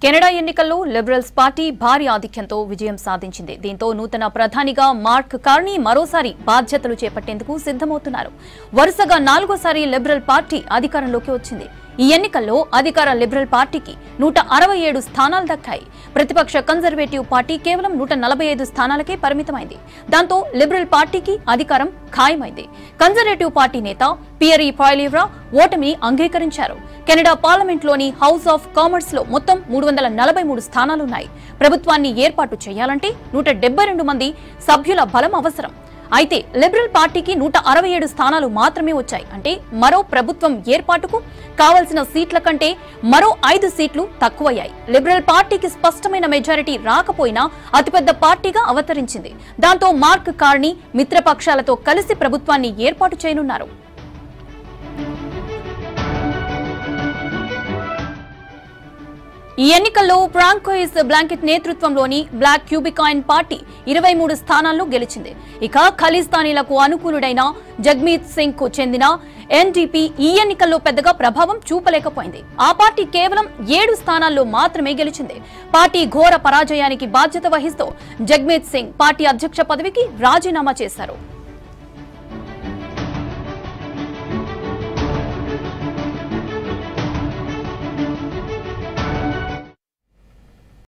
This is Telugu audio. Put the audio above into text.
కెనడా ఎన్నికల్లో లిబరల్స్ పార్టీ భారీ ఆధిక్యంతో విజయం సాధించింది. దీంతో నూతన ప్రధానిగా మార్క్ కార్నీ మరోసారి బాధ్యతలు చేపట్టేందుకు సిద్ధమవుతున్నారు. వరుసగా 4వ సారి లిబరల్ పార్టీ అధికారంలోకి వచ్చింది. ఈ ఎన్నికల్లో అధికార లిబరల్ పార్టీకి 167 స్థానాలు దక్కాయి. ప్రతిపక్ష కన్జర్వేటివ్ పార్టీ కేవలం 145 స్థానాలకే పరిమితమైంది. దాంతో లిబరల్ పార్టీకి అధికారం ఖాయమైంది. కన్జర్వేటివ్ పార్టీ నేత పియరీ పాయిలివ్రా ఓటమిని అంగీకరించారు. కెనడా పార్లమెంట్లోని హౌస్ ఆఫ్ కామర్స్ లో మొత్తం 343 స్థానాలున్నాయి. ప్రభుత్వాన్ని ఏర్పాటు చేయాలంటే 172 మంది సభ్యుల బలం అవసరం. అయితే లిబరల్ పార్టీకి 167 స్థానాలు మాత్రమే వచ్చాయి. అంటే మరో ప్రభుత్వం ఏర్పాటుకు కావాల్సిన సీట్ల కంటే మరో 5 సీట్లు తక్కువయ్యాయి. లిబరల్ పార్టీకి స్పష్టమైన మెజారిటీ రాకపోయినా అతిపెద్ద పార్టీగా అవతరించింది. దాంతో మార్క్ కార్నీ మిత్రపక్షాలతో కలిసి ప్రభుత్వాన్ని ఏర్పాటు చేయనున్నారు. ఈ ఎన్నికల్లో ఫ్రాంకోయిస్ బ్లాంకెట్ నేతృత్వంలోని బ్లాక్ క్యూబికాయిన్ పార్టీ 23 స్థానాల్లో గెలిచింది. ఇక ఖలిస్తానీలకు అనుకూలుడైన జగ్మీత్ సింగ్ కు చెందిన ఎన్డీపీ ఈ ఎన్నికల్లో పెద్దగా ప్రభావం చూపలేకపోయింది. ఆ పార్టీ కేవలం 7 స్థానాల్లో మాత్రమే గెలిచింది. పార్టీ ఘోర పరాజయానికి బాధ్యత వహిస్తూ జగ్మీత్ సింగ్ పార్టీ అధ్యక్ష పదవికి రాజీనామా చేశారు.